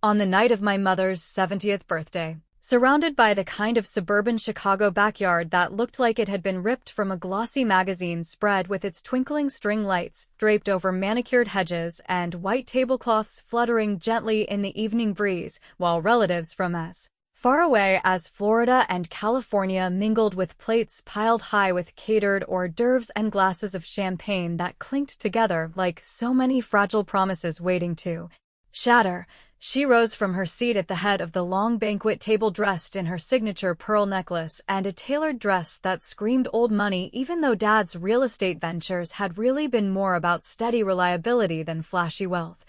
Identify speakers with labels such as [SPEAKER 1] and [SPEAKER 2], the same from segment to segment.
[SPEAKER 1] on the night of my mother's 70th birthday. Surrounded by the kind of suburban Chicago backyard that looked like it had been ripped from a glossy magazine spread with its twinkling string lights draped over manicured hedges and white tablecloths fluttering gently in the evening breeze, while relatives from as far away as Florida and California mingled with plates piled high with catered hors d'oeuvres and glasses of champagne that clinked together like so many fragile promises waiting to shatter. She rose from her seat at the head of the long banquet table dressed in her signature pearl necklace and a tailored dress that screamed old money, even though Dad's real estate ventures had really been more about steady reliability than flashy wealth.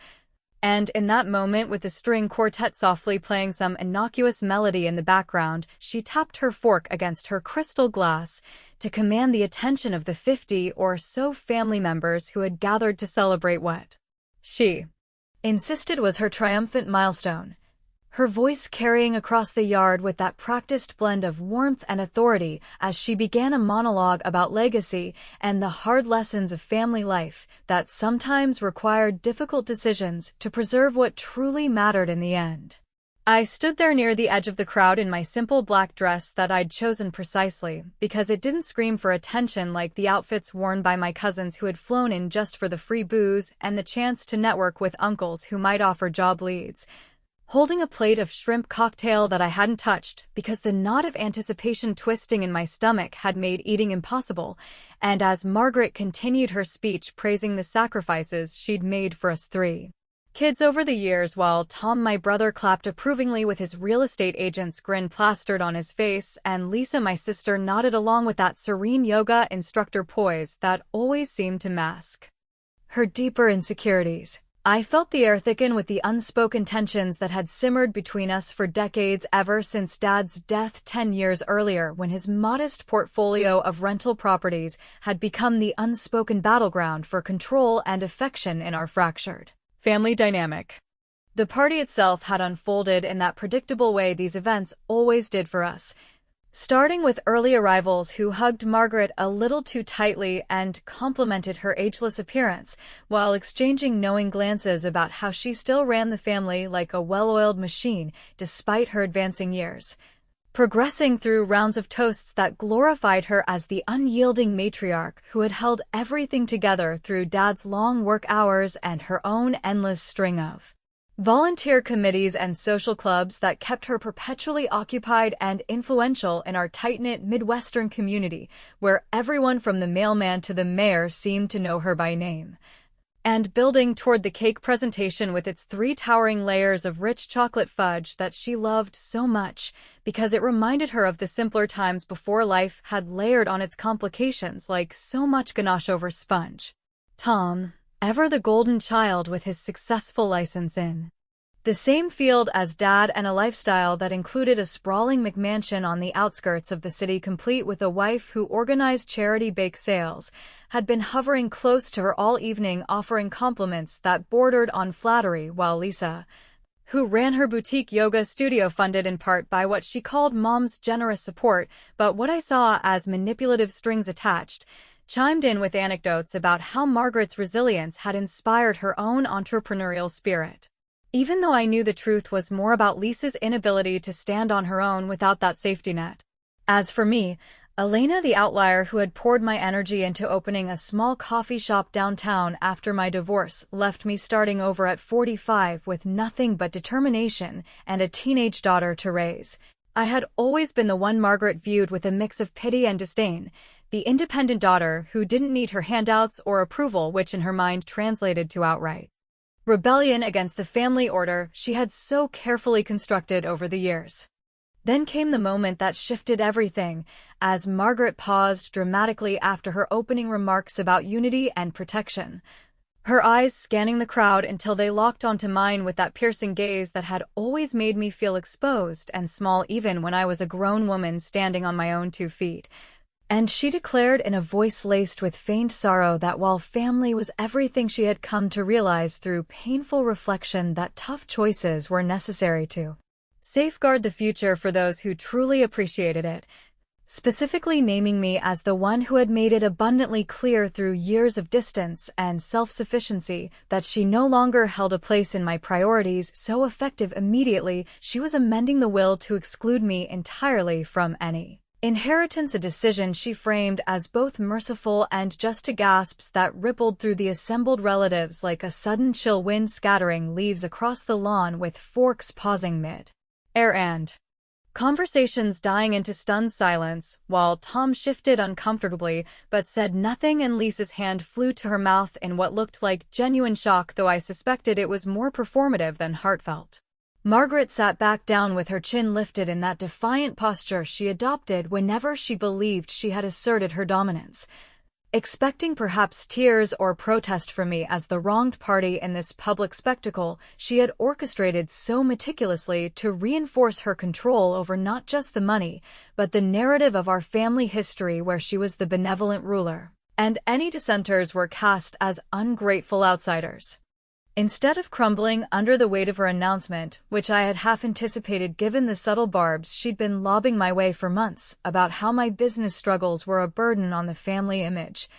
[SPEAKER 1] And in that moment, with the string quartet softly playing some innocuous melody in the background, she tapped her fork against her crystal glass to command the attention of the 50 or so family members who had gathered to celebrate what she insisted was her triumphant milestone, her voice carrying across the yard with that practiced blend of warmth and authority as she began a monologue about legacy and the hard lessons of family life that sometimes required difficult decisions to preserve what truly mattered in the end. I stood there near the edge of the crowd in my simple black dress that I'd chosen precisely because it didn't scream for attention like the outfits worn by my cousins who had flown in just for the free booze and the chance to network with uncles who might offer job leads. Holding a plate of shrimp cocktail that I hadn't touched because the knot of anticipation twisting in my stomach had made eating impossible, and as Margaret continued her speech praising the sacrifices she'd made for us three kids over the years, while Tom, my brother, clapped approvingly with his real estate agent's grin plastered on his face, and Lisa, my sister, nodded along with that serene yoga instructor poise that always seemed to mask her deeper insecurities. I felt the air thicken with the unspoken tensions that had simmered between us for decades, ever since Dad's death 10 years earlier, when his modest portfolio of rental properties had become the unspoken battleground for control and affection in our fractured family dynamic. The party itself had unfolded in that predictable way these events always did for us, starting with early arrivals who hugged Margaret a little too tightly and complimented her ageless appearance, while exchanging knowing glances about how she still ran the family like a well-oiled machine despite her advancing years, progressing through rounds of toasts that glorified her as the unyielding matriarch who had held everything together through Dad's long work hours and her own endless string of volunteer committees and social clubs that kept her perpetually occupied and influential in our tight-knit Midwestern community, where everyone from the mailman to the mayor seemed to know her by name. And building toward the cake presentation with its 3 towering layers of rich chocolate fudge that she loved so much because it reminded her of the simpler times before life had layered on its complications like so much ganache over sponge. Tom, ever the golden child with his successful license in the same field as Dad and a lifestyle that included a sprawling McMansion on the outskirts of the city complete with a wife who organized charity bake sales, had been hovering close to her all evening offering compliments that bordered on flattery, while Lisa, who ran her boutique yoga studio funded in part by what she called Mom's generous support but what I saw as manipulative strings attached, chimed in with anecdotes about how Margaret's resilience had inspired her own entrepreneurial spirit. Even though I knew the truth was more about Lisa's inability to stand on her own without that safety net. As for me, Elena, the outlier who had poured my energy into opening a small coffee shop downtown after my divorce, left me starting over at 45 with nothing but determination and a teenage daughter to raise. I had always been the one Margaret viewed with a mix of pity and disdain, the independent daughter who didn't need her handouts or approval, which in her mind translated to outright rebellion against the family order she had so carefully constructed over the years. Then came the moment that shifted everything, as Margaret paused dramatically after her opening remarks about unity and protection, her eyes scanning the crowd until they locked onto mine with that piercing gaze that had always made me feel exposed and small even when I was a grown woman standing on my own 2 feet. And she declared in a voice laced with faint sorrow that while family was everything she had come to realize through painful reflection, that tough choices were necessary to safeguard the future for those who truly appreciated it. specifically naming me as the one who had made it abundantly clear through years of distance and self-sufficiency that she no longer held a place in my priorities. So effective immediately, she was amending the will to exclude me entirely from any inheritance, a decision she framed as both merciful and just, to gasps that rippled through the assembled relatives like a sudden chill wind scattering leaves across the lawn with forks pausing mid-air and conversations dying into stunned silence, while Tom shifted uncomfortably but said nothing, and Lisa's hand flew to her mouth in what looked like genuine shock, though I suspected it was more performative than heartfelt. Margaret sat back down with her chin lifted in that defiant posture she adopted whenever she believed she had asserted her dominance, expecting perhaps tears or protest from me as the wronged party in this public spectacle she had orchestrated so meticulously to reinforce her control over not just the money, but the narrative of our family history, where she was the benevolent ruler, and any dissenters were cast as ungrateful outsiders. Instead of crumbling under the weight of her announcement, which I had half anticipated given the subtle barbs she'd been lobbing my way for months about how my business struggles were a burden on the family image,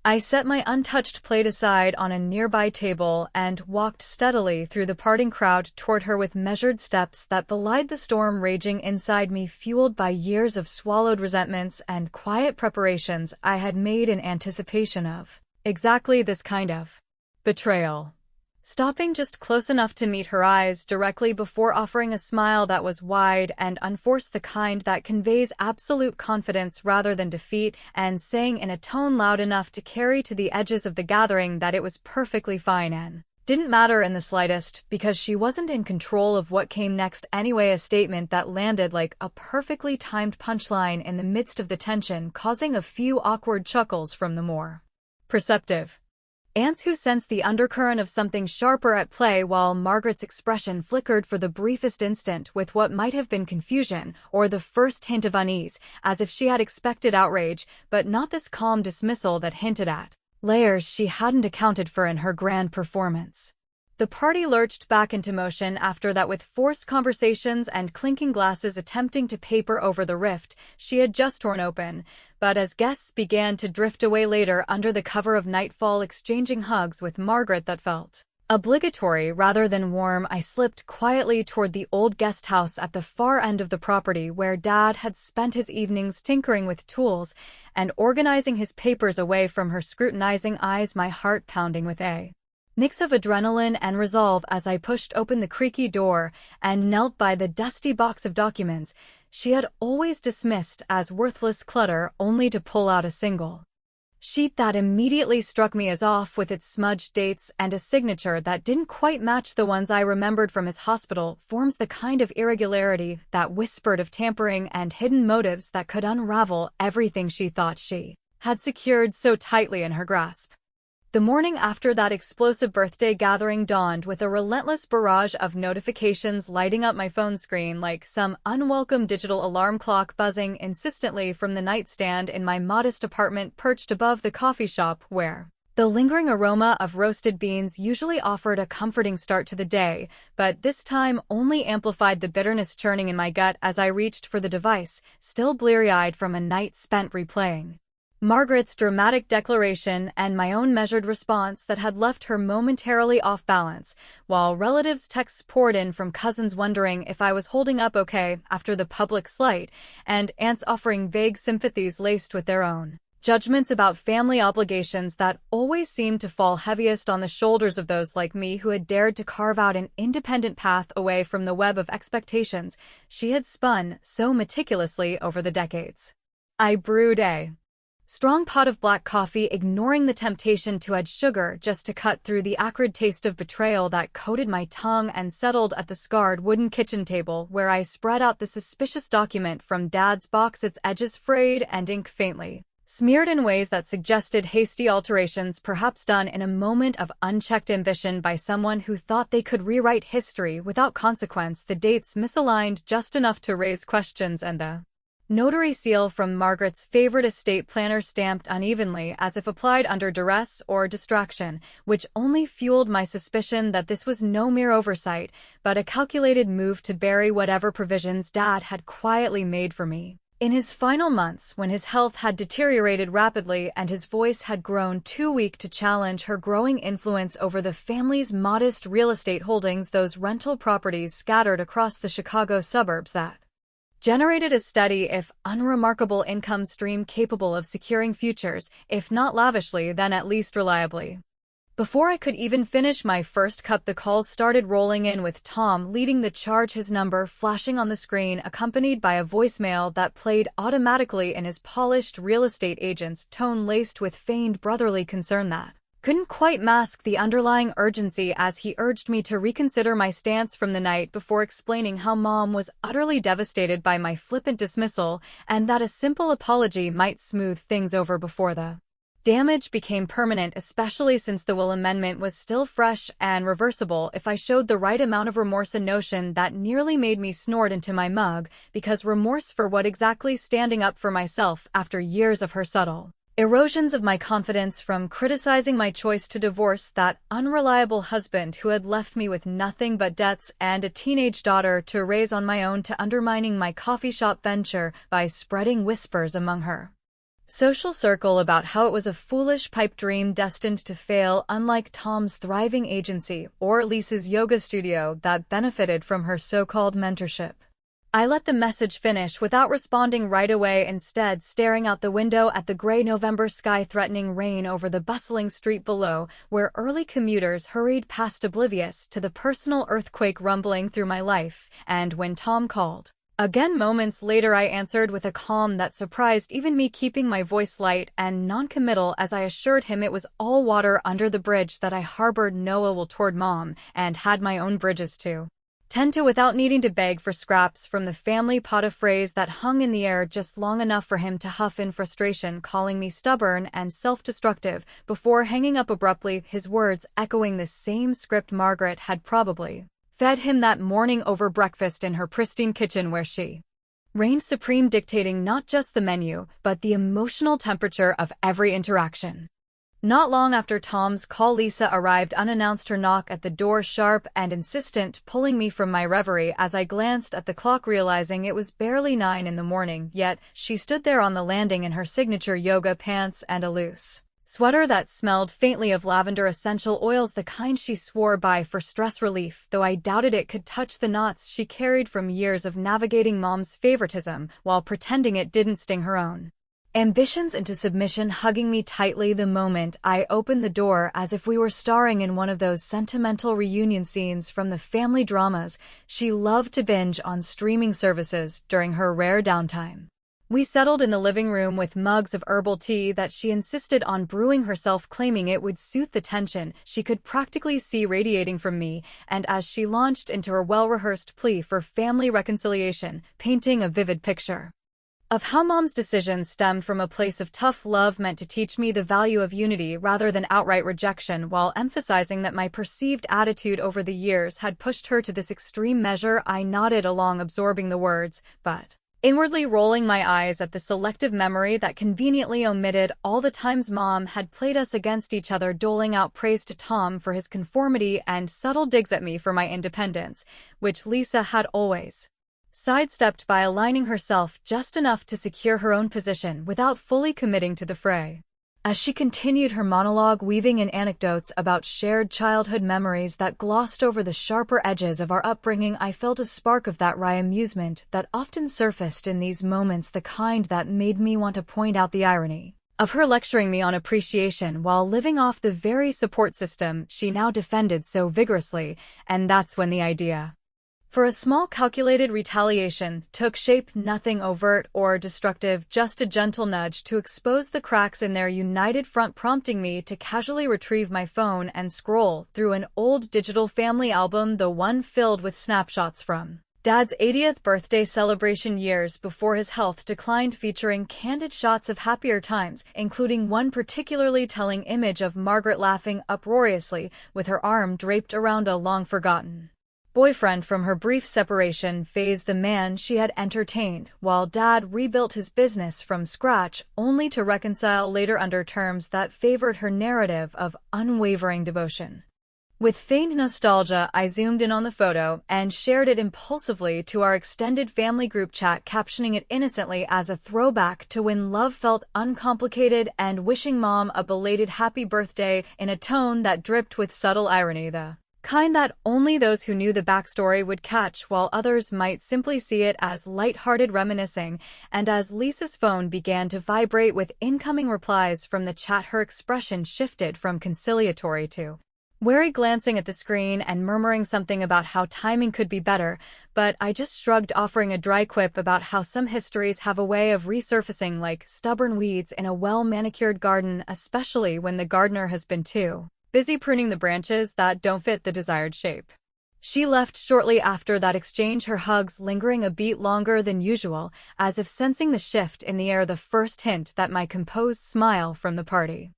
[SPEAKER 1] I set my untouched plate aside on a nearby table and walked steadily through the parting crowd toward her with measured steps that belied the storm raging inside me, fueled by years of swallowed resentments and quiet preparations I had made in anticipation of exactly this kind of betrayal. Stopping just close enough to meet her eyes directly before offering a smile that was wide and unforced, the kind that conveys absolute confidence rather than defeat, and saying in a tone loud enough to carry to the edges of the gathering that it was perfectly fine and didn't matter in the slightest, because she wasn't in control of what came next anyway, a statement that landed like a perfectly timed punchline in the midst of the tension, causing a few awkward chuckles from the more perceptive aunts who sensed the undercurrent of something sharper at play, while Margaret's expression flickered for the briefest instant with what might have been confusion or the first hint of unease, as if she had expected outrage, but not this calm dismissal that hinted at layers she hadn't accounted for in her grand performance. The party lurched back into motion after that, with forced conversations and clinking glasses attempting to paper over the rift she had just torn open, but as guests began to drift away later under the cover of nightfall, exchanging hugs with Margaret that felt obligatory rather than warm, I slipped quietly toward the old guest house at the far end of the property where Dad had spent his evenings tinkering with tools and organizing his papers, away from her scrutinizing eyes, my heart pounding with a mix of adrenaline and resolve as I pushed open the creaky door and knelt by the dusty box of documents she had always dismissed as worthless clutter, only to pull out a single sheet that immediately struck me as off, with its smudged dates and a signature that didn't quite match the ones I remembered from his hospital forms, the kind of irregularity that whispered of tampering and hidden motives that could unravel everything she thought she had secured so tightly in her grasp. The morning after that explosive birthday gathering dawned with a relentless barrage of notifications lighting up my phone screen like some unwelcome digital alarm clock, buzzing insistently from the nightstand in my modest apartment perched above the coffee shop, where the lingering aroma of roasted beans usually offered a comforting start to the day, but this time only amplified the bitterness churning in my gut as I reached for the device, still bleary-eyed from a night spent replaying Margaret's dramatic declaration and my own measured response that had left her momentarily off balance, while relatives' texts poured in from cousins wondering if I was holding up okay after the public slight, and aunts offering vague sympathies laced with their own judgments about family obligations that always seemed to fall heaviest on the shoulders of those like me who had dared to carve out an independent path away from the web of expectations she had spun so meticulously over the decades. I brewed a strong pot of black coffee, ignoring the temptation to add sugar just to cut through the acrid taste of betrayal that coated my tongue, and settled at the scarred wooden kitchen table where I spread out the suspicious document from Dad's box, its edges frayed and ink faintly smeared in ways that suggested hasty alterations, perhaps done in a moment of unchecked ambition by someone who thought they could rewrite history without consequence, the dates misaligned just enough to raise questions, and the notary seal from Margaret's favorite estate planner stamped unevenly as if applied under duress or distraction, which only fueled my suspicion that this was no mere oversight, but a calculated move to bury whatever provisions Dad had quietly made for me In his final months, when his health had deteriorated rapidly and his voice had grown too weak to challenge her growing influence over the family's modest real estate holdings, those rental properties scattered across the Chicago suburbs that generated a steady, if unremarkable, income stream capable of securing futures, if not lavishly, then at least reliably. Before I could even finish my first cup, the calls started rolling in, with Tom leading the charge, his number flashing on the screen, accompanied by a voicemail that played automatically in his polished real estate agent's tone, laced with feigned brotherly concern that couldn't quite mask the underlying urgency, as he urged me to reconsider my stance from the night before, explaining how Mom was utterly devastated by my flippant dismissal and that a simple apology might smooth things over before the damage became permanent, especially since the will amendment was still fresh and reversible if I showed the right amount of remorse, a notion that nearly made me snort into my mug, because remorse for what exactly? Standing up for myself after years of her subtle erosions of my confidence, from criticizing my choice to divorce that unreliable husband who had left me with nothing but debts and a teenage daughter to raise on my own, to undermining my coffee shop venture by spreading whispers among her social circle about how it was a foolish pipe dream destined to fail, unlike Tom's thriving agency or Lisa's yoga studio that benefited from her so-called mentorship. I let the message finish without responding right away, instead staring out the window at the gray November sky, threatening rain over the bustling street below, where early commuters hurried past, oblivious to the personal earthquake rumbling through my life. And when Tom called again moments later, I answered with a calm that surprised even me, keeping my voice light and non-committal as I assured him it was all water under the bridge that I harbored no ill will toward Mom, and had my own bridges to tend to without needing to beg for scraps from the family pot, a phrase that hung in the air just long enough for him to huff in frustration, calling me stubborn and self-destructive, before hanging up abruptly, his words echoing the same script Margaret had probably fed him that morning over breakfast in her pristine kitchen, where she reigned supreme, dictating not just the menu, but the emotional temperature of every interaction. Not long after Tom's call, Lisa arrived unannounced, her knock at the door sharp and insistent, pulling me from my reverie as I glanced at the clock, realizing it was barely 9 in the morning, yet she stood there on the landing in her signature yoga pants and a loose sweater that smelled faintly of lavender essential oils, the kind she swore by for stress relief, though I doubted it could touch the knots she carried from years of navigating Mom's favoritism while pretending it didn't sting her own ambitions into submission, hugging me tightly the moment I opened the door, as if we were starring in one of those sentimental reunion scenes from the family dramas she loved to binge on streaming services during her rare downtime. We settled in the living room with mugs of herbal tea that she insisted on brewing herself, claiming it would soothe the tension she could practically see radiating from me, and as she launched into her well-rehearsed plea for family reconciliation, painting a vivid picture of how Mom's decisions stemmed from a place of tough love meant to teach me the value of unity rather than outright rejection, while emphasizing that my perceived attitude over the years had pushed her to this extreme measure. I nodded along, absorbing the words, but inwardly rolling my eyes at the selective memory that conveniently omitted all the times Mom had played us against each other, doling out praise to Tom for his conformity and subtle digs at me for my independence, which Lisa had always sidestepped by aligning herself just enough to secure her own position without fully committing to the fray. As she continued her monologue, weaving in anecdotes about shared childhood memories that glossed over the sharper edges of our upbringing, I felt a spark of that wry amusement that often surfaced in these moments, the kind that made me want to point out the irony of her lecturing me on appreciation while living off the very support system she now defended so vigorously. And that's when the idea for a small calculated retaliation took shape, nothing overt or destructive, just a gentle nudge to expose the cracks in their united front, prompting me to casually retrieve my phone and scroll through an old digital family album, the one filled with snapshots from Dad's 80th birthday celebration years before his health declined, featuring candid shots of happier times, including one particularly telling image of Margaret laughing uproariously with her arm draped around a long-forgotten boyfriend from her brief separation phase, the man she had entertained while Dad rebuilt his business from scratch, only to reconcile later under terms that favored her narrative of unwavering devotion. With faint nostalgia, I zoomed in on the photo and shared it impulsively to our extended family group chat, captioning it innocently as a throwback to when love felt uncomplicated and wishing Mom a belated happy birthday in a tone that dripped with subtle irony, the kind that only those who knew the backstory would catch, while others might simply see it as light-hearted reminiscing. And as Lisa's phone began to vibrate with incoming replies from the chat, her expression shifted from conciliatory to wary, glancing at the screen and murmuring something about how timing could be better, but I just shrugged, offering a dry quip about how some histories have a way of resurfacing like stubborn weeds in a well-manicured garden, especially when the gardener has been too busy pruning the branches that don't fit the desired shape. She left shortly after that exchange, her hugs lingering a beat longer than usual, as if sensing the shift in the air, the first hint that my composed smile from the party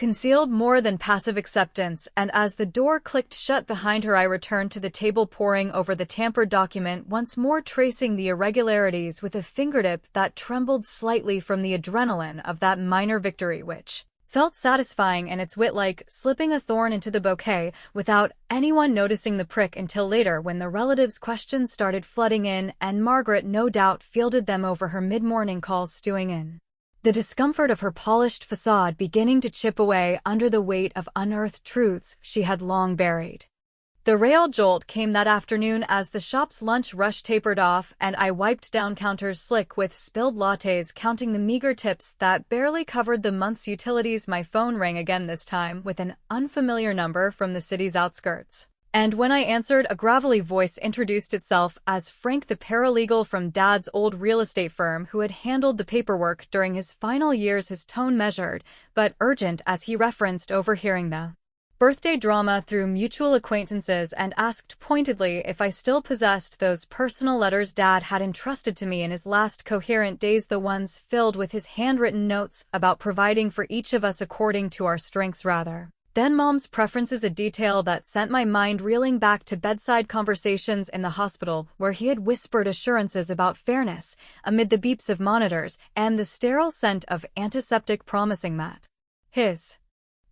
[SPEAKER 1] concealed more than passive acceptance. And as the door clicked shut behind her, I returned to the table, poring over the tampered document, once more tracing the irregularities with a fingertip that trembled slightly from the adrenaline of that minor victory, which felt satisfying in its wit, like slipping a thorn into the bouquet without anyone noticing the prick until later, when the relatives' questions started flooding in and Margaret no doubt fielded them over her mid-morning calls, stewing in the discomfort of her polished facade, beginning to chip away under the weight of unearthed truths she had long buried. The real jolt came that afternoon as the shop's lunch rush tapered off and I wiped down counters slick with spilled lattes, counting the meager tips that barely covered the month's utilities. My phone rang again, this time with an unfamiliar number from the city's outskirts. And when I answered, a gravelly voice introduced itself as Frank, the paralegal from Dad's old real estate firm who had handled the paperwork during his final years. His tone measured, but urgent, as he referenced overhearing the birthday drama through mutual acquaintances and asked pointedly if I still possessed those personal letters Dad had entrusted to me in his last coherent days, the ones filled with his handwritten notes about providing for each of us according to our strengths rather than Mom's preferences, a detail that sent my mind reeling back to bedside conversations in the hospital, where he had whispered assurances about fairness amid the beeps of monitors and the sterile scent of antiseptic, promising that his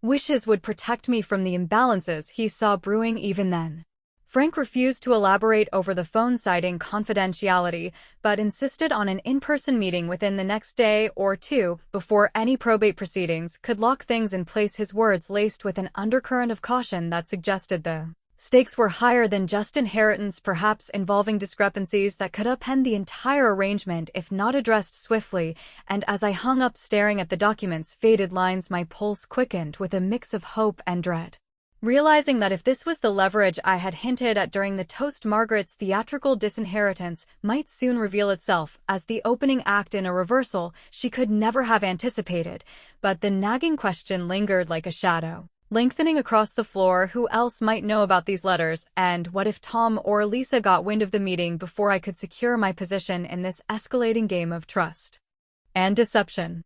[SPEAKER 1] wishes would protect me from the imbalances he saw brewing. Even then, Frank refused to elaborate over the phone, citing confidentiality, but insisted on an in-person meeting within the next day or two before any probate proceedings could lock things in place, his words laced with an undercurrent of caution that suggested the stakes were higher than just inheritance, perhaps involving discrepancies that could upend the entire arrangement if not addressed swiftly. And as I hung up staring at the document's faded lines, my pulse quickened with a mix of hope and dread, realizing that if this was the leverage I had hinted at during the toast, Margaret's theatrical disinheritance might soon reveal itself as the opening act in a reversal she could never have anticipated. But the nagging question lingered like a shadow, lengthening across the floor. Who else might know about these letters? And what if Tom or Lisa got wind of the meeting before I could secure my position in this escalating game of trust and deception?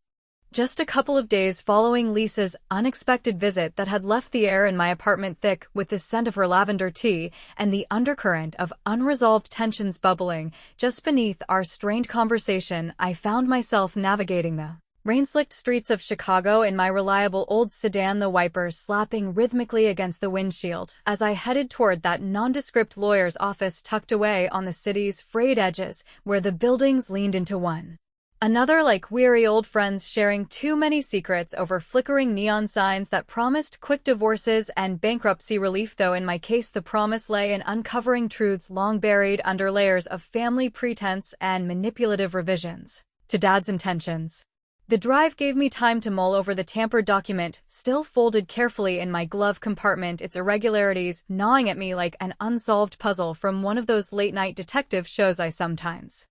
[SPEAKER 1] Just a couple of days following Lisa's unexpected visit that had left the air in my apartment thick with the scent of her lavender tea and the undercurrent of unresolved tensions bubbling just beneath our strained conversation, I found myself navigating the rain-slicked streets of Chicago in my reliable old sedan, the wipers slapping rhythmically against the windshield as I headed toward that nondescript lawyer's office tucked away on the city's frayed edges, where the buildings leaned into one another like weary old friends, sharing too many secrets over flickering neon signs that promised quick divorces and bankruptcy relief. Though in my case the promise lay in uncovering truths long buried under layers of family pretense and manipulative revisions to Dad's intentions. The drive gave me time to mull over the tampered document, still folded carefully in my glove compartment, its irregularities gnawing at me like an unsolved puzzle from one of those late-night detective shows I sometimes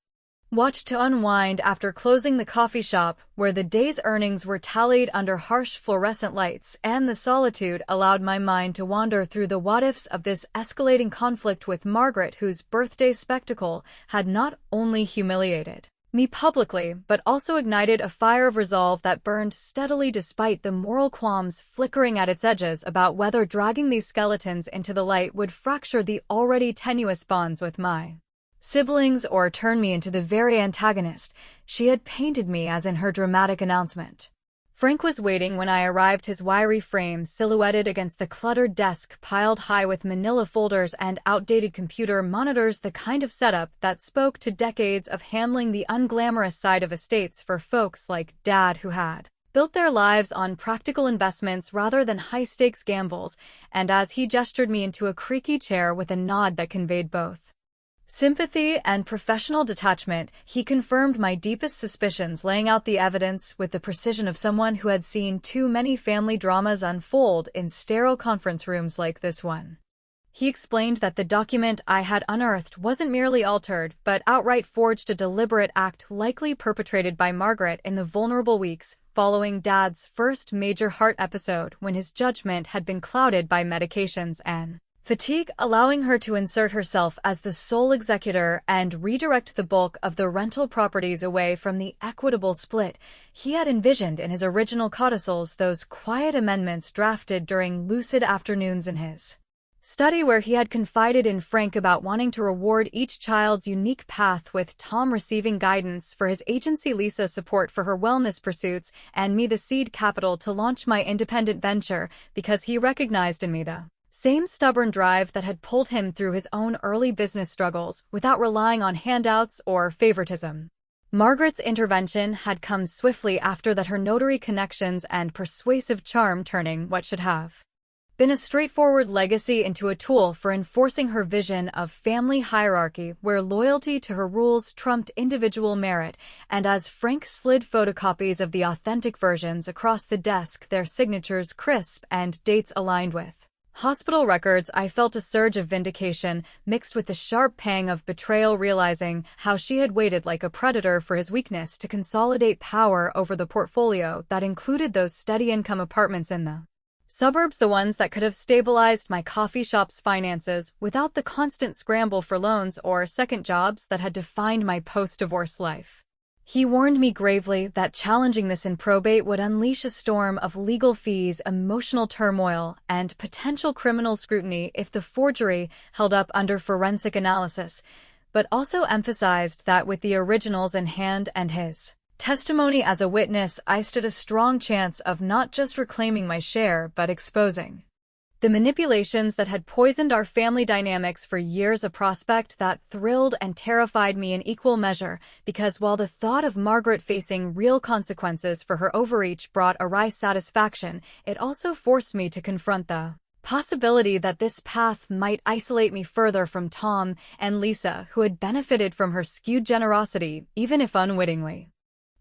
[SPEAKER 1] watched to unwind after closing the coffee shop, where the day's earnings were tallied under harsh fluorescent lights, and the solitude allowed my mind to wander through the what-ifs of this escalating conflict with Margaret, whose birthday spectacle had not only humiliated me publicly, but also ignited a fire of resolve that burned steadily despite the moral qualms flickering at its edges about whether dragging these skeletons into the light would fracture the already tenuous bonds with my siblings or turn me into the very antagonist she had painted me as in her dramatic announcement. Frank was waiting when I arrived, his wiry frame silhouetted against the cluttered desk piled high with manila folders and outdated computer monitors, the kind of setup that spoke to decades of handling the unglamorous side of estates for folks like Dad who had built their lives on practical investments rather than high-stakes gambles, and as he gestured me into a creaky chair with a nod that conveyed both sympathy and professional detachment, he confirmed my deepest suspicions, laying out the evidence with the precision of someone who had seen too many family dramas unfold in sterile conference rooms like this one. He explained that the document I had unearthed wasn't merely altered, but outright forged, a deliberate act likely perpetrated by Margaret in the vulnerable weeks following Dad's first major heart episode, when his judgment had been clouded by medications and fatigue, allowing her to insert herself as the sole executor and redirect the bulk of the rental properties away from the equitable split he had envisioned in his original codicils, those quiet amendments drafted during lucid afternoons in his study, where he had confided in Frank about wanting to reward each child's unique path, with Tom receiving guidance for his agency, Lisa support for her wellness pursuits, and me the seed capital to launch my independent venture, because he recognized in me the same stubborn drive that had pulled him through his own early business struggles without relying on handouts or favoritism. Margaret's intervention had come swiftly after that, her notary connections and persuasive charm turning what should have been a straightforward legacy into a tool for enforcing her vision of family hierarchy, where loyalty to her rules trumped individual merit. And as Frank slid photocopies of the authentic versions across the desk, their signatures crisp and dates aligned with hospital records, I felt a surge of vindication mixed with the sharp pang of betrayal, realizing how she had waited like a predator for his weakness to consolidate power over the portfolio that included those steady income apartments in the suburbs, the ones that could have stabilized my coffee shop's finances without the constant scramble for loans or second jobs that had defined my post-divorce life. He warned me gravely that challenging this in probate would unleash a storm of legal fees, emotional turmoil, and potential criminal scrutiny if the forgery held up under forensic analysis, but also emphasized that with the originals in hand and his testimony as a witness, I stood a strong chance of not just reclaiming my share but exposing the manipulations that had poisoned our family dynamics for years, a prospect that thrilled and terrified me in equal measure, because while the thought of Margaret facing real consequences for her overreach brought a wry satisfaction, it also forced me to confront the possibility that this path might isolate me further from Tom and Lisa, who had benefited from her skewed generosity, even if unwittingly.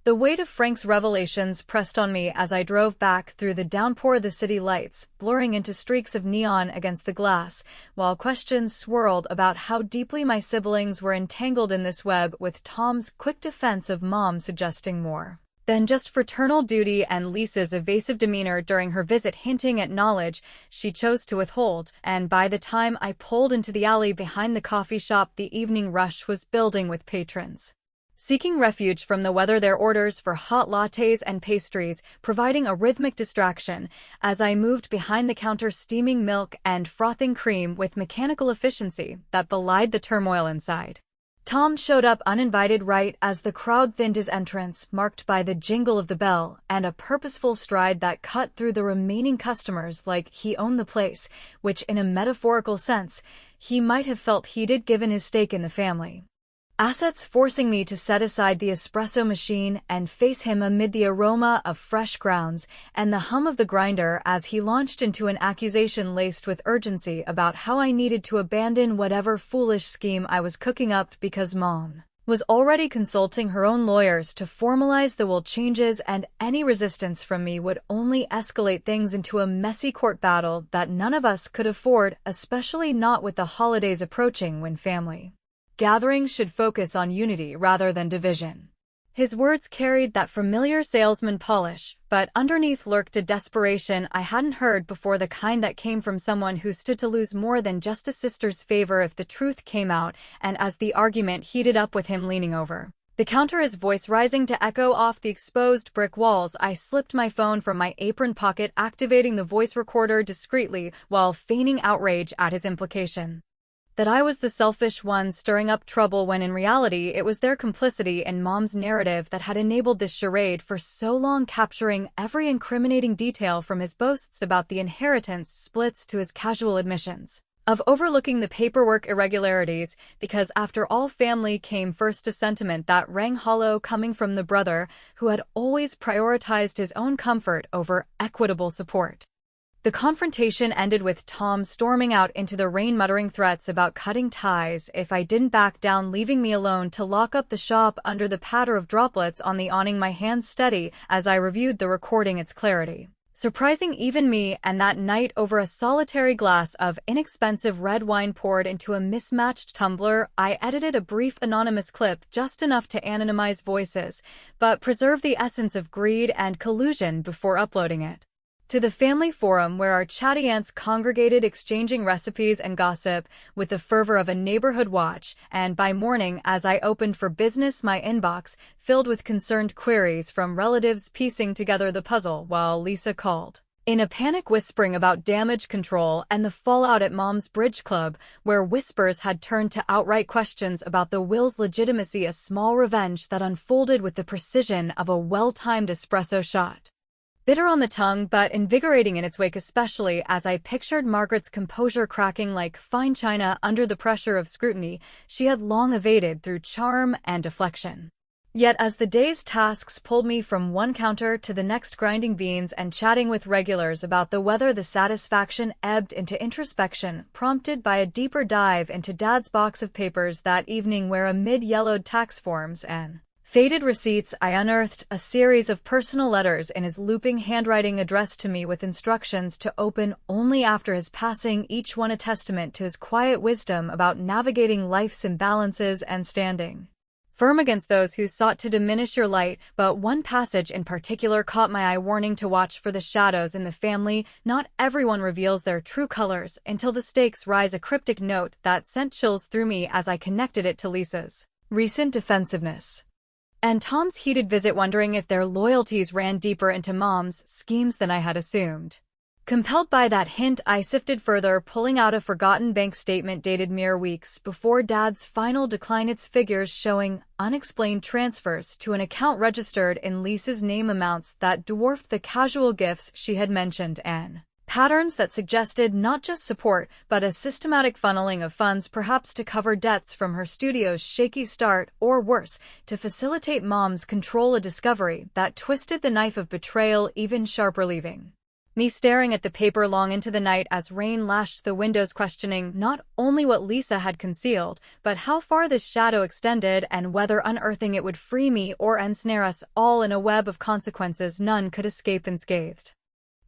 [SPEAKER 1] The weight of Frank's revelations pressed on me as I drove back through the downpour, the city lights blurring into streaks of neon against the glass, while questions swirled about how deeply my siblings were entangled in this web, with Tom's quick defense of Mom suggesting more than just fraternal duty, and Lisa's evasive demeanor during her visit hinting at knowledge she chose to withhold. And by the time I pulled into the alley behind the coffee shop, the evening rush was building, with patrons seeking refuge from the weather, their orders for hot lattes and pastries providing a rhythmic distraction as I moved behind the counter, steaming milk and frothing cream with mechanical efficiency that belied the turmoil inside. Tom showed up uninvited right as the crowd thinned, his entrance marked by the jingle of the bell and a purposeful stride that cut through the remaining customers like he owned the place, which in a metaphorical sense he might have felt he did given his stake in the family assets, forcing me to set aside the espresso machine and face him amid the aroma of fresh grounds and the hum of the grinder as he launched into an accusation laced with urgency about how I needed to abandon whatever foolish scheme I was cooking up because Mom was already consulting her own lawyers to formalize the will changes, and any resistance from me would only escalate things into a messy court battle that none of us could afford, especially not with the holidays approaching, when family gatherings should focus on unity rather than division. His words carried that familiar salesman polish, but underneath lurked a desperation I hadn't heard before, the kind that came from someone who stood to lose more than just a sister's favor if the truth came out. And as the argument heated up, with him leaning over the counter, his voice rising to echo off the exposed brick walls, I slipped my phone from my apron pocket, activating the voice recorder discreetly while feigning outrage at his implication That I was the selfish one stirring up trouble when in reality it was their complicity in Mom's narrative that had enabled this charade for so long, capturing every incriminating detail from his boasts about the inheritance splits to his casual admissions of overlooking the paperwork irregularities, because after all, family came first, a sentiment that rang hollow coming from the brother who had always prioritized his own comfort over equitable support. The confrontation ended with Tom storming out into the rain, muttering threats about cutting ties if I didn't back down, leaving me alone to lock up the shop under the patter of droplets on the awning, my hands steady as I reviewed the recording, its clarity surprising even me. And that night, over a solitary glass of inexpensive red wine poured into a mismatched tumbler, I edited a brief anonymous clip, just enough to anonymize voices, but preserve the essence of greed and collusion before uploading it to the family forum, where our chatty aunts congregated, exchanging recipes and gossip with the fervor of a neighborhood watch. And by morning, as I opened for business, my inbox filled with concerned queries from relatives piecing together the puzzle, while Lisa called in a panic, whispering about damage control and the fallout at Mom's bridge club, where whispers had turned to outright questions about the will's legitimacy, a small revenge that unfolded with the precision of a well-timed espresso shot. Bitter on the tongue, but invigorating in its wake, especially as I pictured Margaret's composure cracking like fine china under the pressure of scrutiny she had long evaded through charm and deflection. Yet as the day's tasks pulled me from one counter to the next, grinding beans and chatting with regulars about the weather, the satisfaction ebbed into introspection, prompted by a deeper dive into Dad's box of papers that evening, where amid yellowed tax forms and faded receipts, I unearthed a series of personal letters in his looping handwriting addressed to me with instructions to open only after his passing, each one a testament to his quiet wisdom about navigating life's imbalances and standing firm against those who sought to diminish your light. But one passage in particular caught my eye, warning to watch for the shadows in the family. Not everyone reveals their true colors until the stakes rise, a cryptic note that sent chills through me as I connected it to Lisa's recent defensiveness and Tom's heated visit, wondering if their loyalties ran deeper into Mom's schemes than I had assumed. Compelled by that hint, I sifted further, pulling out a forgotten bank statement dated mere weeks before Dad's final decline, its figures showing unexplained transfers to an account registered in Lisa's name, amounts that dwarfed the casual gifts she had mentioned, and patterns that suggested not just support, but a systematic funneling of funds, perhaps to cover debts from her studio's shaky start, or worse, to facilitate Mom's control, a discovery that twisted the knife of betrayal even sharper, leaving me staring at the paper long into the night as rain lashed the windows, questioning not only what Lisa had concealed, but how far this shadow extended, and whether unearthing it would free me or ensnare us all in a web of consequences none could escape unscathed.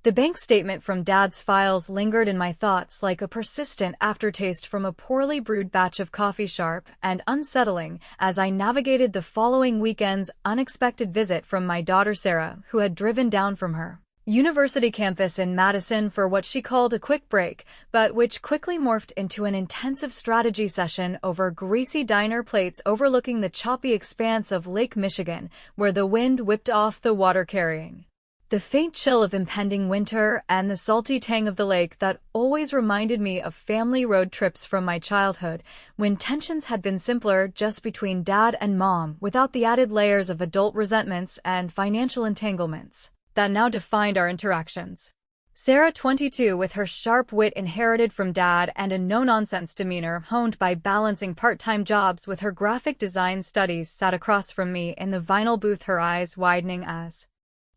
[SPEAKER 1] The bank statement from Dad's files lingered in my thoughts like a persistent aftertaste from a poorly brewed batch of coffee, sharp and unsettling as I navigated the following weekend's unexpected visit from my daughter Sarah, who had driven down from her university campus in Madison for what she called a quick break, but which quickly morphed into an intensive strategy session over greasy diner plates overlooking the choppy expanse of Lake Michigan, where the wind whipped off the water, carrying the faint chill of impending winter and the salty tang of the lake that always reminded me of family road trips from my childhood, when tensions had been simpler, just between Dad and Mom, without the added layers of adult resentments and financial entanglements that now defined our interactions. Sarah, 22, with her sharp wit inherited from Dad and a no-nonsense demeanor honed by balancing part-time jobs with her graphic design studies, sat across from me in the vinyl booth, her eyes widening as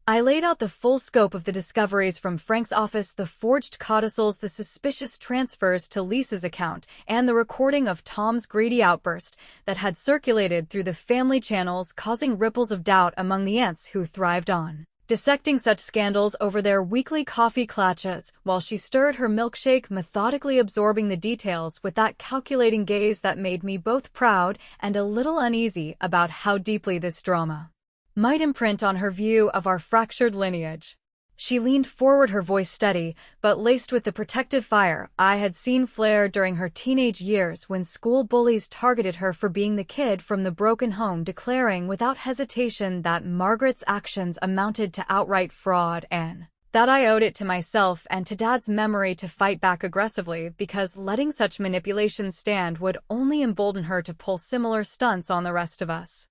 [SPEAKER 1] I laid out the full scope of the discoveries from Frank's office, the forged codicils, the suspicious transfers to Lisa's account, and the recording of Tom's greedy outburst that had circulated through the family channels, causing ripples of doubt among the aunts who thrived on dissecting such scandals over their weekly coffee clutches, while she stirred her milkshake, methodically absorbing the details with that calculating gaze that made me both proud and a little uneasy about how deeply this drama might imprint on her view of our fractured lineage. She leaned forward, her voice steady, but laced with the protective fire I had seen flare during her teenage years when school bullies targeted her for being the kid from the broken home, declaring without hesitation that Margaret's actions amounted to outright fraud and That I owed it to myself and to Dad's memory to fight back aggressively, because letting such manipulations stand would only embolden her to pull similar stunts on the rest of us,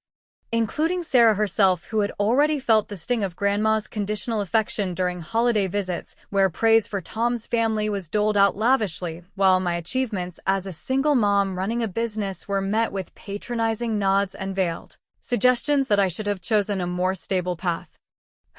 [SPEAKER 1] including Sarah herself, who had already felt the sting of Grandma's conditional affection during holiday visits, where praise for Tom's family was doled out lavishly, while my achievements as a single mom running a business were met with patronizing nods and veiled suggestions that I should have chosen a more stable path.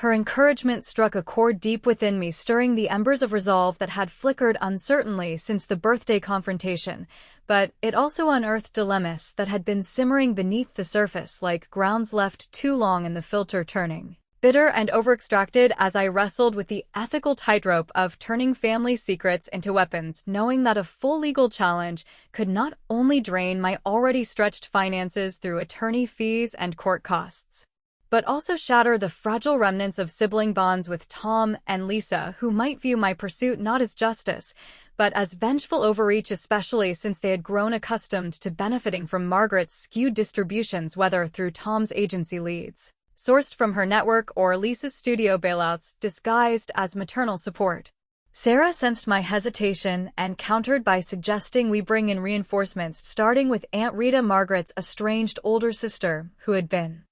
[SPEAKER 1] Her encouragement struck a chord deep within me, stirring the embers of resolve that had flickered uncertainly since the birthday confrontation, but it also unearthed dilemmas that had been simmering beneath the surface like grounds left too long in the filter, turning bitter and overextracted as I wrestled with the ethical tightrope of turning family secrets into weapons, knowing that a full legal challenge could not only drain my already stretched finances through attorney fees and court costs, but also shatter the fragile remnants of sibling bonds with Tom and Lisa, who might view my pursuit not as justice, but as vengeful overreach, especially since they had grown accustomed to benefiting from Margaret's skewed distributions, whether through Tom's agency leads, sourced from her network, or Lisa's studio bailouts disguised as maternal support. Sarah sensed my hesitation and countered by suggesting we bring in reinforcements, starting with Aunt Rita, Margaret's estranged older sister, who had been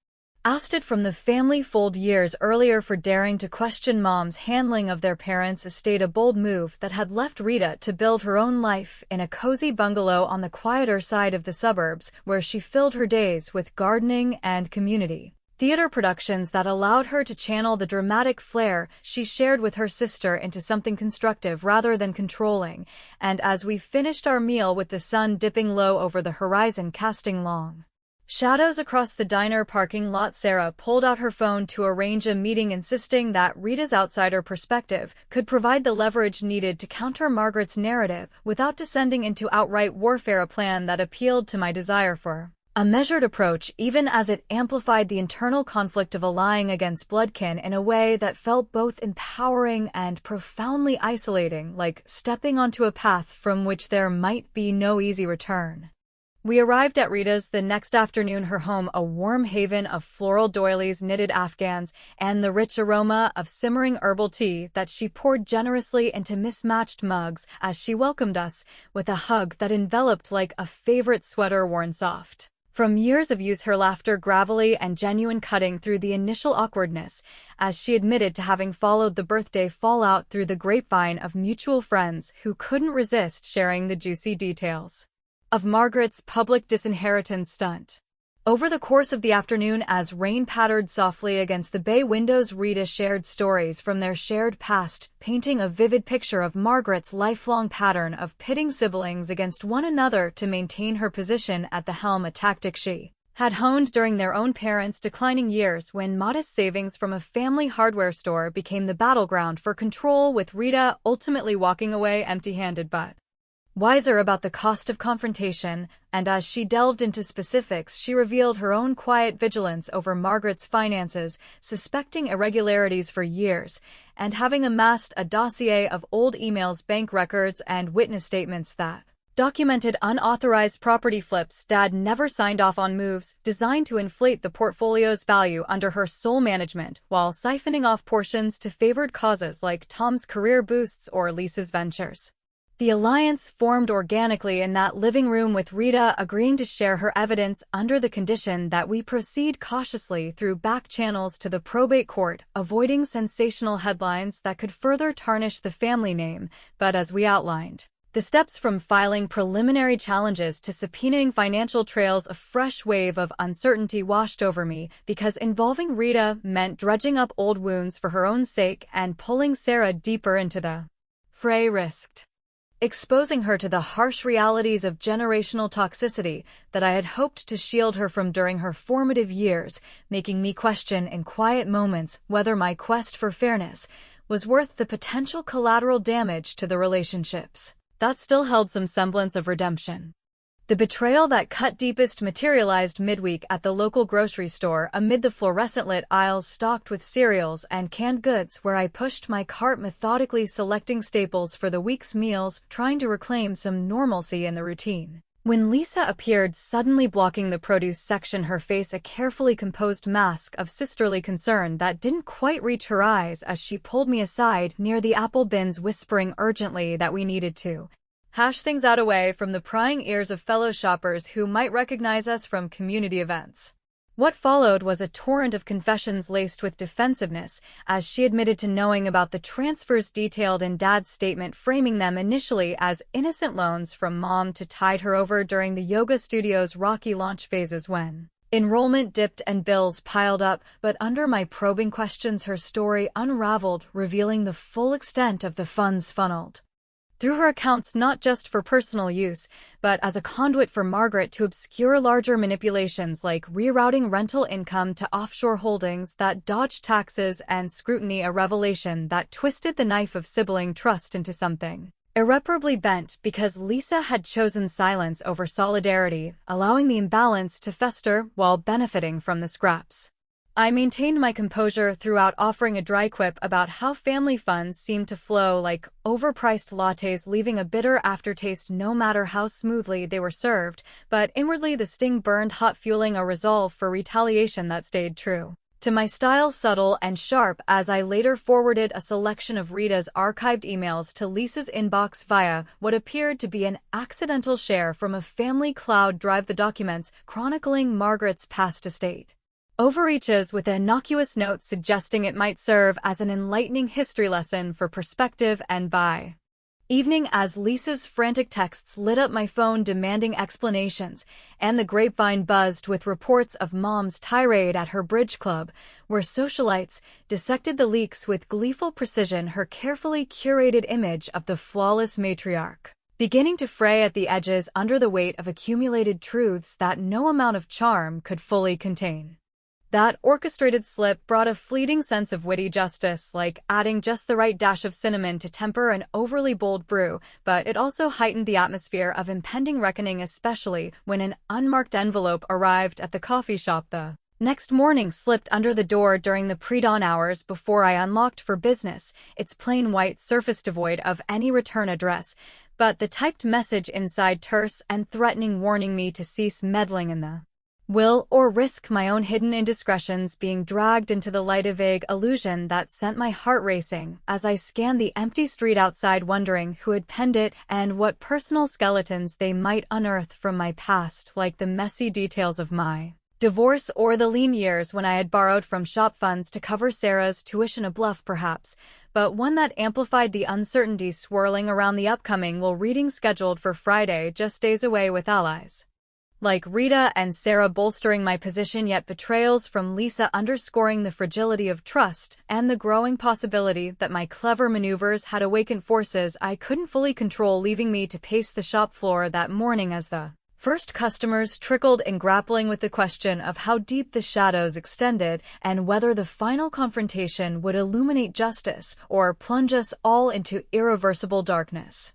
[SPEAKER 1] ousted from the family fold years earlier for daring to question Mom's handling of their parents' estate, a bold move that had left Rita to build her own life in a cozy bungalow on the quieter side of the suburbs, where she filled her days with gardening and community theater productions that allowed her to channel the dramatic flair she shared with her sister into something constructive rather than controlling. And as we finished our meal with the sun dipping low over the horizon, casting long shadows across the diner parking lot, Sarah pulled out her phone to arrange a meeting, insisting that Rita's outsider perspective could provide the leverage needed to counter Margaret's narrative without descending into outright warfare, a plan that appealed to my desire for a measured approach, even as it amplified the internal conflict of allying against bloodkin in a way that felt both empowering and profoundly isolating, like stepping onto a path from which there might be no easy return. We arrived at Rita's the next afternoon, her home a warm haven of floral doilies, knitted afghans, and the rich aroma of simmering herbal tea that she poured generously into mismatched mugs as she welcomed us with a hug that enveloped like a favorite sweater worn soft from years of use, her laughter gravelly and genuine, cutting through the initial awkwardness, as she admitted to having followed the birthday fallout through the grapevine of mutual friends who couldn't resist sharing the juicy details of Margaret's public disinheritance stunt. Over the course of the afternoon, as rain pattered softly against the bay windows, Rita shared stories from their shared past, painting a vivid picture of Margaret's lifelong pattern of pitting siblings against one another to maintain her position at the helm, a tactic she had honed during their own parents' declining years, when modest savings from a family hardware store became the battleground for control, with Rita ultimately walking away empty-handed but wiser about the cost of confrontation. And as she delved into specifics, she revealed her own quiet vigilance over Margaret's finances, suspecting irregularities for years, and having amassed a dossier of old emails, bank records, and witness statements that documented unauthorized property flips Dad never signed off on, moves designed to inflate the portfolio's value under her sole management, while siphoning off portions to favored causes like Tom's career boosts or Lisa's ventures. The alliance formed organically in that living room, with Rita agreeing to share her evidence under the condition that we proceed cautiously through back channels to the probate court, avoiding sensational headlines that could further tarnish the family name. But as we outlined the steps from filing preliminary challenges to subpoenaing financial trails, a fresh wave of uncertainty washed over me, because involving Rita meant dredging up old wounds for her own sake, and pulling Sarah deeper into the fray risked exposing her to the harsh realities of generational toxicity that I had hoped to shield her from during her formative years, making me question in quiet moments whether my quest for fairness was worth the potential collateral damage to the relationships that still held some semblance of redemption. The betrayal that cut deepest materialized midweek at the local grocery store, amid the fluorescent-lit aisles stocked with cereals and canned goods, where I pushed my cart, methodically selecting staples for the week's meals, trying to reclaim some normalcy in the routine. When Lisa appeared, suddenly blocking the produce section, her face a carefully composed mask of sisterly concern that didn't quite reach her eyes as she pulled me aside near the apple bins, whispering urgently that we needed to hash things out away from the prying ears of fellow shoppers who might recognize us from community events. What followed was a torrent of confessions laced with defensiveness, as she admitted to knowing about the transfers detailed in Dad's statement, framing them initially as innocent loans from Mom to tide her over during the yoga studio's rocky launch phases when enrollment dipped and bills piled up. But under my probing questions, her story unraveled, revealing the full extent of the funds funneled through her accounts, not just for personal use, but as a conduit for Margaret to obscure larger manipulations like rerouting rental income to offshore holdings that dodged taxes and scrutiny, a revelation that twisted the knife of sibling trust into something irreparably bent because Lisa had chosen silence over solidarity, allowing the imbalance to fester while benefiting from the scraps. I maintained my composure throughout, offering a dry quip about how family funds seemed to flow like overpriced lattes, leaving a bitter aftertaste no matter how smoothly they were served, but inwardly the sting burned hot, fueling a resolve for retaliation that stayed true to my style, subtle and sharp, as I later forwarded a selection of Rita's archived emails to Lisa's inbox via what appeared to be an accidental share from a family cloud drive, the documents chronicling Margaret's past estate overreaches, with an innocuous note suggesting it might serve as an enlightening history lesson for perspective. And by evening, as Lisa's frantic texts lit up my phone demanding explanations, and the grapevine buzzed with reports of Mom's tirade at her bridge club, where socialites dissected the leaks with gleeful precision, her carefully curated image of the flawless matriarch beginning to fray at the edges under the weight of accumulated truths that no amount of charm could fully contain. That orchestrated slip brought a fleeting sense of witty justice, like adding just the right dash of cinnamon to temper an overly bold brew, but it also heightened the atmosphere of impending reckoning, especially when an unmarked envelope arrived at the coffee shop the next morning, slipped under the door during the pre-dawn hours before I unlocked for business, its plain white surface devoid of any return address, but the typed message inside terse and threatening, warning me to cease meddling in the will or risk my own hidden indiscretions being dragged into the light, a vague illusion that sent my heart racing as I scanned the empty street outside, wondering who had penned it and what personal skeletons they might unearth from my past, like the messy details of my divorce or the lean years when I had borrowed from shop funds to cover Sarah's tuition, a bluff perhaps, but one that amplified the uncertainty swirling around the upcoming will reading scheduled for Friday, just days away, with allies like Rita and Sarah bolstering my position, yet betrayals from Lisa underscoring the fragility of trust and the growing possibility that my clever maneuvers had awakened forces I couldn't fully control, leaving me to pace the shop floor that morning as the first customers trickled in, grappling with the question of how deep the shadows extended and whether the final confrontation would illuminate justice or plunge us all into irreversible darkness.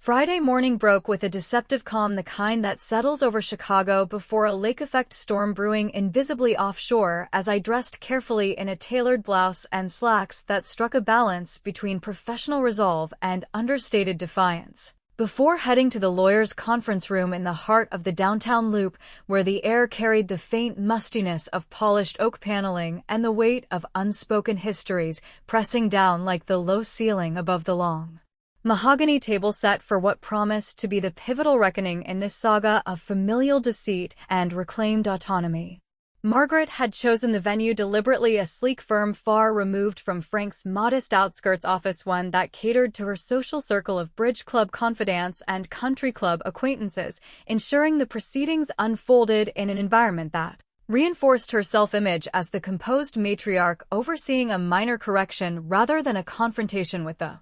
[SPEAKER 1] Friday morning broke with a deceptive calm, the kind that settles over Chicago before a lake-effect storm brewing invisibly offshore, as I dressed carefully in a tailored blouse and slacks that struck a balance between professional resolve and understated defiance. Before heading to the lawyer's conference room in the heart of the downtown loop, where the air carried the faint mustiness of polished oak paneling and the weight of unspoken histories pressing down like the low ceiling above the long mahogany table set for what promised to be the pivotal reckoning in this saga of familial deceit and reclaimed autonomy. Margaret had chosen the venue deliberately, a sleek firm far removed from Frank's modest outskirts office, one that catered to her social circle of bridge club confidants and country club acquaintances, ensuring the proceedings unfolded in an environment that reinforced her self-image as the composed matriarch overseeing a minor correction rather than a confrontation with the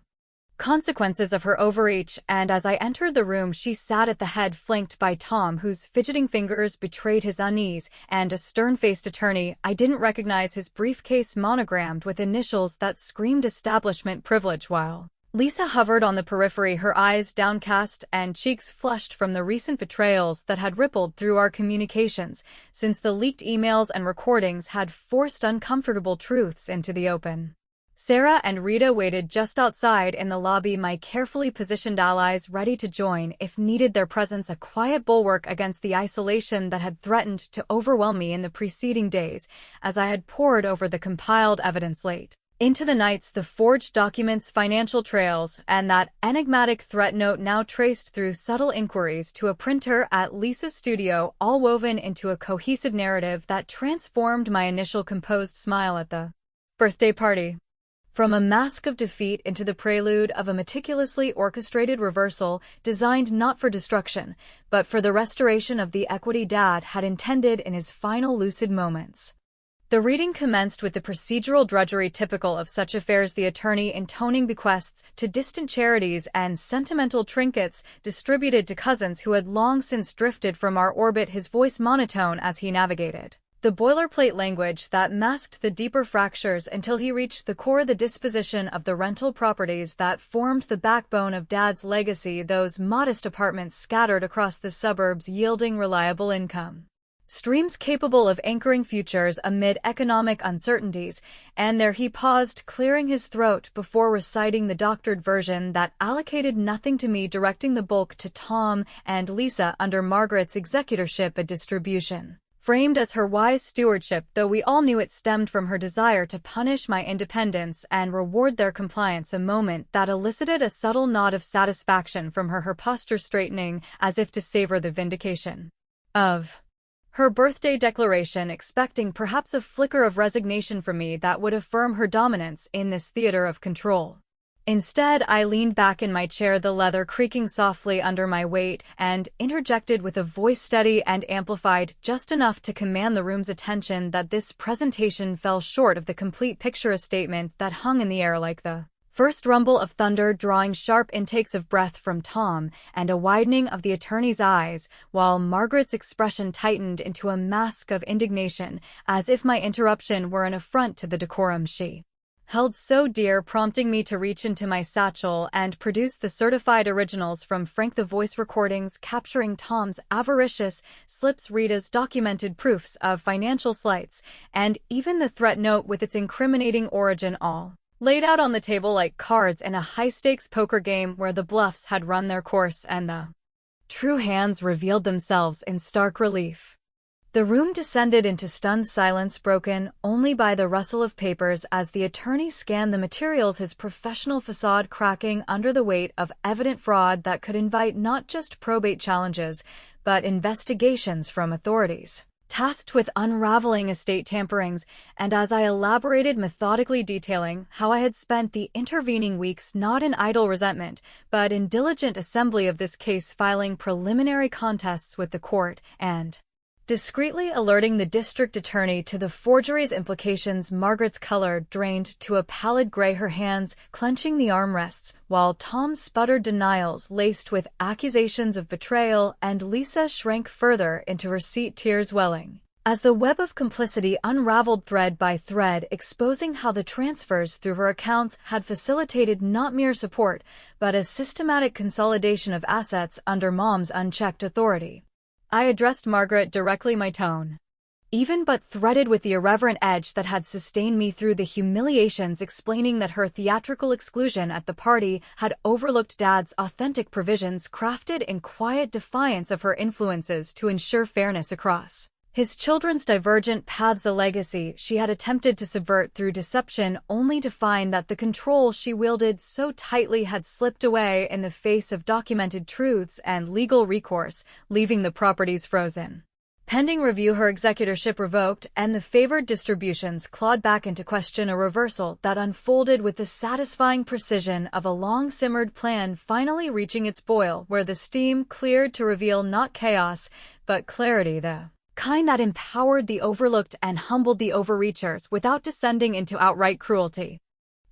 [SPEAKER 1] consequences of her overreach. And as I entered the room, she sat at the head, flanked by Tom, whose fidgeting fingers betrayed his unease, and a stern-faced attorney I didn't recognize, his briefcase monogrammed with initials that screamed establishment privilege, while Lisa hovered on the periphery, her eyes downcast and cheeks flushed from the recent betrayals that had rippled through our communications, since the leaked emails and recordings had forced uncomfortable truths into the open. Sarah and Rita waited just outside in the lobby, my carefully positioned allies ready to join if needed, their presence a quiet bulwark against the isolation that had threatened to overwhelm me in the preceding days as I had pored over the compiled evidence late into the nights, the forged documents, financial trails, and that enigmatic threat note now traced through subtle inquiries to a printer at Lisa's studio, all woven into a cohesive narrative that transformed my initial composed smile at the birthday party. From a mask of defeat into the prelude of a meticulously orchestrated reversal designed not for destruction, but for the restoration of the equity Dad had intended in his final lucid moments. The reading commenced with the procedural drudgery typical of such affairs, the attorney intoning bequests to distant charities and sentimental trinkets distributed to cousins who had long since drifted from our orbit, his voice monotone as he navigated the boilerplate language that masked the deeper fractures until he reached the core, the disposition of the rental properties that formed the backbone of Dad's legacy, those modest apartments scattered across the suburbs yielding reliable income streams capable of anchoring futures amid economic uncertainties. And there he paused, clearing his throat before reciting the doctored version that allocated nothing to me, directing the bulk to Tom and Lisa under Margaret's executorship, a distribution framed as her wise stewardship, though we all knew it stemmed from her desire to punish my independence and reward their compliance, a moment that elicited a subtle nod of satisfaction from her, her posture straightening as if to savor the vindication of her birthday declaration, expecting perhaps a flicker of resignation from me that would affirm her dominance in this theater of control. Instead, I leaned back in my chair, the leather creaking softly under my weight, and interjected with a voice steady and amplified just enough to command the room's attention that this presentation fell short of the complete picture, a statement that hung in the air like the first rumble of thunder, drawing sharp intakes of breath from Tom and a widening of the attorney's eyes, while Margaret's expression tightened into a mask of indignation, as if my interruption were an affront to the decorum she held so dear, prompting me to reach into my satchel and produce the certified originals from Frank, the voice recordings capturing Tom's avaricious slips, Rita's documented proofs of financial slights, and even the threat note with its incriminating origin, all laid out on the table like cards in a high-stakes poker game where the bluffs had run their course and the true hands revealed themselves in stark relief. The room descended into stunned silence, broken only by the rustle of papers as the attorney scanned the materials, his professional facade cracking under the weight of evident fraud that could invite not just probate challenges, but investigations from authorities tasked with unraveling estate tamperings. And as I elaborated, methodically detailing how I had spent the intervening weeks not in idle resentment, but in diligent assembly of this case, filing preliminary contests with the court, and discreetly alerting the district attorney to the forgery's implications, Margaret's color drained to a pallid gray, her hands clenching the armrests, while Tom sputtered denials laced with accusations of betrayal, and Lisa shrank further into her seat, tears welling as the web of complicity unraveled thread by thread, exposing how the transfers through her accounts had facilitated not mere support, but a systematic consolidation of assets under Mom's unchecked authority. I addressed Margaret directly, my tone even but threaded with the irreverent edge that had sustained me through the humiliations, explaining that her theatrical exclusion at the party had overlooked Dad's authentic provisions, crafted in quiet defiance of her influences to ensure fairness across his children's divergent paths, a legacy she had attempted to subvert through deception, only to find that the control she wielded so tightly had slipped away in the face of documented truths and legal recourse, leaving the properties frozen pending review, her executorship revoked, and the favored distributions clawed back into question, a reversal that unfolded with the satisfying precision of a long-simmered plan finally reaching its boil, where the steam cleared to reveal not chaos, but clarity, the kind that empowered the overlooked and humbled the overreachers without descending into outright cruelty.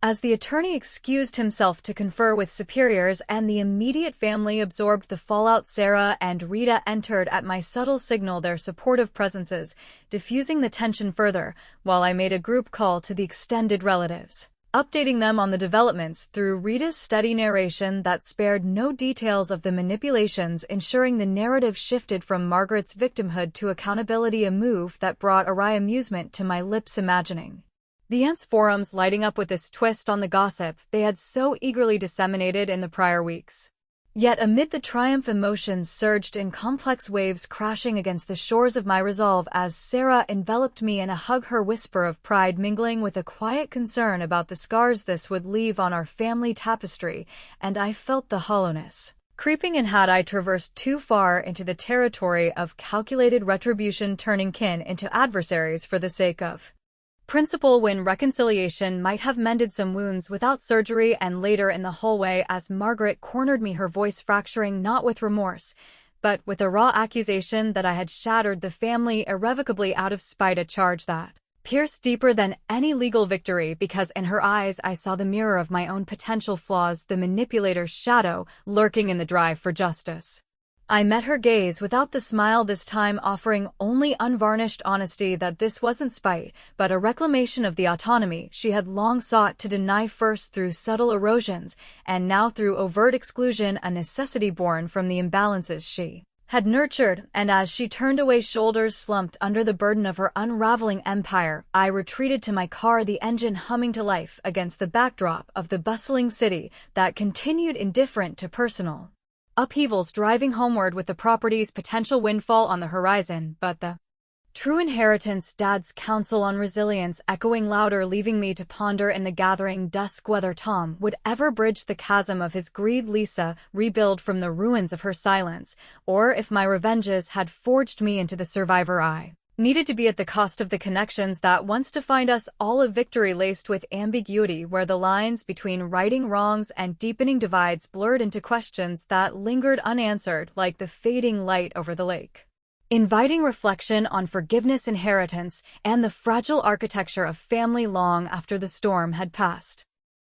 [SPEAKER 1] As the attorney excused himself to confer with superiors and the immediate family absorbed the fallout, Sarah and Rita entered at my subtle signal, their supportive presences diffusing the tension further, while I made a group call to the extended relatives, updating them on the developments through Rita's steady narration that spared no details of the manipulations, ensuring the narrative shifted from Margaret's victimhood to accountability, a move that brought a wry amusement to my lips, imagining The ants' forums lighting up with this twist on the gossip they had so eagerly disseminated in the prior weeks. Yet amid the triumph, emotions surged in complex waves, crashing against the shores of my resolve as Sarah enveloped me in a hug, her whisper of pride mingling with a quiet concern about the scars this would leave on our family tapestry, and I felt the hollowness creeping in had I traversed too far into the territory of calculated retribution, turning kin into adversaries for the sake of principle when reconciliation might have mended some wounds without surgery. And later in the hallway, as Margaret cornered me, her voice fracturing not with remorse, but with a raw accusation that I had shattered the family irrevocably out of spite, a charge that pierced deeper than any legal victory, because in her eyes I saw the mirror of my own potential flaws, the manipulator's shadow lurking in the drive for justice. I met her gaze without the smile this time, offering only unvarnished honesty that this wasn't spite, but a reclamation of the autonomy she had long sought to deny, first through subtle erosions, and now through overt exclusion, a necessity born from the imbalances she had nurtured. And as she turned away, shoulders slumped under the burden of her unraveling empire, I retreated to my car, the engine humming to life against the backdrop of the bustling city that continued indifferent to personal upheavals, driving homeward with the property's potential windfall on the horizon, but the true inheritance, Dad's counsel on resilience, echoing louder, leaving me to ponder in the gathering dusk whether Tom would ever bridge the chasm of his greed, Lisa rebuild from the ruins of her silence, or if my revenges had forged me into the survivor I needed to be at the cost of the connections that once defined us all, a victory laced with ambiguity where the lines between righting wrongs and deepening divides blurred into questions that lingered unanswered like the fading light over the lake, inviting reflection on forgiveness, inheritance, and the fragile architecture of family long after the storm had passed.